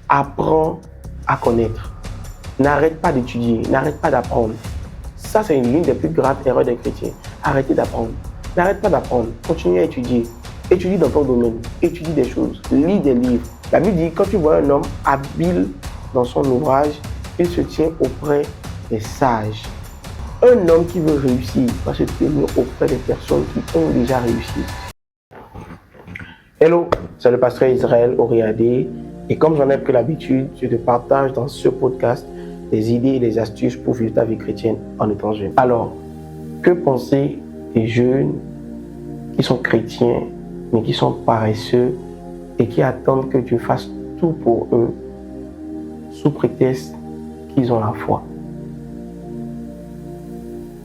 Apprends à connaître. N'arrête pas d'étudier, n'arrête pas d'apprendre. Ça, c'est l'une des plus graves erreurs des chrétiens. Arrêtez d'apprendre. N'arrête pas d'apprendre. Continue à étudier. Étudie dans ton domaine. Étudie des choses. Lis des livres. La Bible dit, quand tu vois un homme habile dans son ouvrage, il se tient auprès des sages. Un homme qui veut réussir va se tenir auprès des personnes qui ont déjà réussi. Hello, c'est le pasteur Israël Oriadé. Et comme j'en ai pris l'habitude, je te partage dans ce podcast des idées et des astuces pour vivre ta vie chrétienne en étant jeune. Alors, que penser des jeunes qui sont chrétiens, mais qui sont paresseux et qui attendent que Dieu fasse tout pour eux sous prétexte qu'ils ont la foi?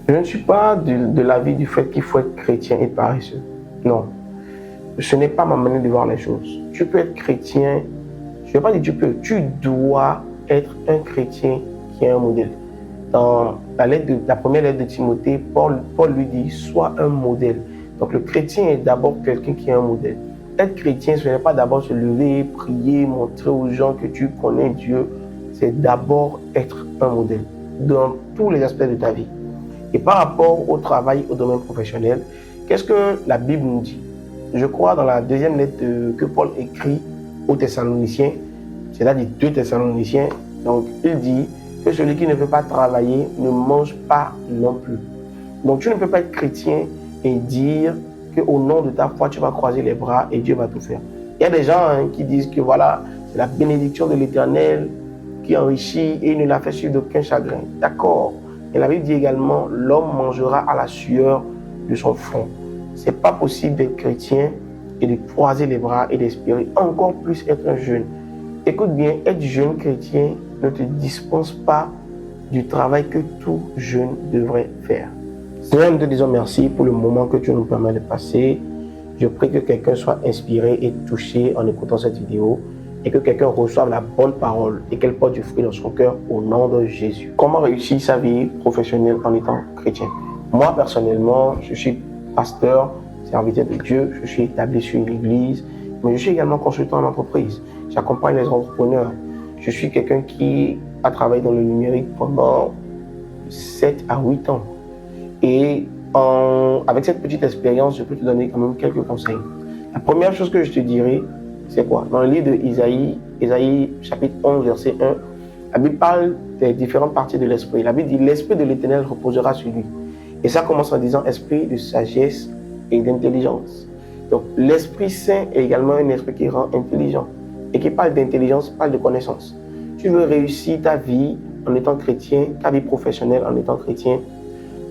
Je ne suis pas de l'avis du fait qu'il faut être chrétien et paresseux. Non, ce n'est pas ma manière de voir les choses. Tu peux être chrétien, je ne vais pas dire tu peux, tu dois être un chrétien qui est un modèle. Dans la première lettre de Timothée, Paul lui dit, sois un modèle. Donc le chrétien est d'abord quelqu'un qui est un modèle. Être chrétien, ce n'est pas d'abord se lever, prier, montrer aux gens que tu connais Dieu. C'est d'abord être un modèle dans tous les aspects de ta vie. Et par rapport au travail, au domaine professionnel, qu'est-ce que la Bible nous dit? Je crois dans la deuxième lettre que Paul écrit aux Thessaloniciens, c'est-à-dire 2 Thessaloniciens, donc il dit que celui qui ne veut pas travailler ne mange pas non plus. Donc tu ne peux pas être chrétien et dire qu'au nom de ta foi, tu vas croiser les bras et Dieu va tout faire. Il y a des gens qui disent que voilà, c'est la bénédiction de l'Éternel qui enrichit et il ne l'a fait suivre d'aucun chagrin. D'accord. Et la Bible dit également, l'homme mangera à la sueur de son front. Ce n'est pas possible d'être chrétien et de croiser les bras et d'espérer encore plus être un jeune. Écoute bien, être jeune chrétien ne te dispense pas du travail que tout jeune devrait faire. Seigneur, nous te disons merci pour le moment que tu nous permets de passer. Je prie que quelqu'un soit inspiré et touché en écoutant cette vidéo et que quelqu'un reçoive la bonne parole et qu'elle porte du fruit dans son cœur au nom de Jésus. Comment réussir sa vie professionnelle en étant chrétien? Moi, personnellement, je suis pasteur, serviteur de Dieu, je suis établi sur une église, mais je suis également consultant en entreprise. J'accompagne les entrepreneurs. Je suis quelqu'un qui a travaillé dans le numérique pendant 7 à 8 ans. Et avec cette petite expérience, je peux te donner quand même quelques conseils. La première chose que je te dirais, c'est quoi? Dans le livre d'Isaïe, Isaïe chapitre 11, verset 1, la Bible parle des différentes parties de l'esprit. La Bible dit, l'esprit de l'Éternel reposera sur lui. Et ça commence en disant esprit de sagesse et d'intelligence. Donc l'Esprit Saint est également un esprit qui rend intelligent. Et qui parle d'intelligence, parle de connaissance. Tu veux réussir ta vie en étant chrétien, ta vie professionnelle en étant chrétien,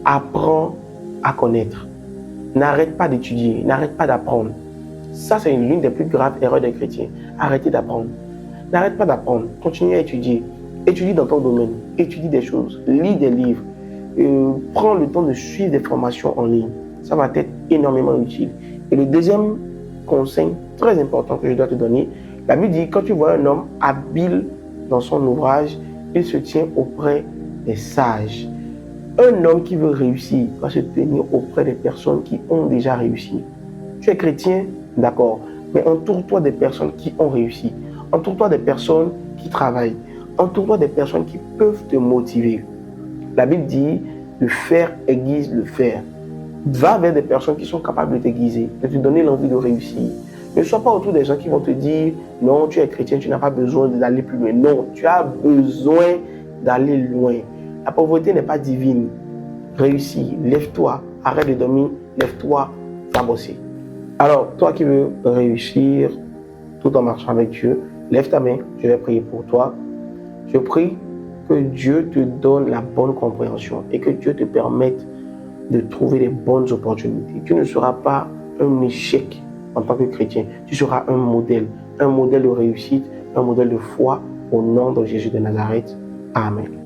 apprends à connaître. N'arrête pas d'étudier, n'arrête pas d'apprendre. Ça, c'est l'une des plus graves erreurs des chrétiens. Arrêtez d'apprendre. N'arrête pas d'apprendre. Continue à étudier. Étudie dans ton domaine. Étudie des choses. Lis des livres. Prends le temps de suivre des formations en ligne. Ça va t'être énormément utile. Et le deuxième conseil très important que je dois te donner, la Bible dit, quand tu vois un homme habile dans son ouvrage, il se tient auprès des sages. Un homme qui veut réussir va se tenir auprès des personnes qui ont déjà réussi. Tu es chrétien, d'accord, mais entoure-toi des personnes qui ont réussi. Entoure-toi des personnes qui travaillent. Entoure-toi des personnes qui peuvent te motiver. La Bible dit, le fer aiguise le fer. Va vers des personnes qui sont capables de t'aiguiser, de te donner l'envie de réussir. Ne sois pas autour des gens qui vont te dire, non, tu es chrétien, tu n'as pas besoin d'aller plus loin. Non, tu as besoin d'aller loin. La pauvreté n'est pas divine. Réussis, lève-toi, arrête de dormir, lève-toi, va bosser. Alors, toi qui veux réussir tout en marchant avec Dieu, lève ta main, je vais prier pour toi. Je prie que Dieu te donne la bonne compréhension et que Dieu te permette de trouver les bonnes opportunités. Tu ne seras pas un échec en tant que chrétien. Tu seras un modèle de réussite, un modèle de foi au nom de Jésus de Nazareth. Amen.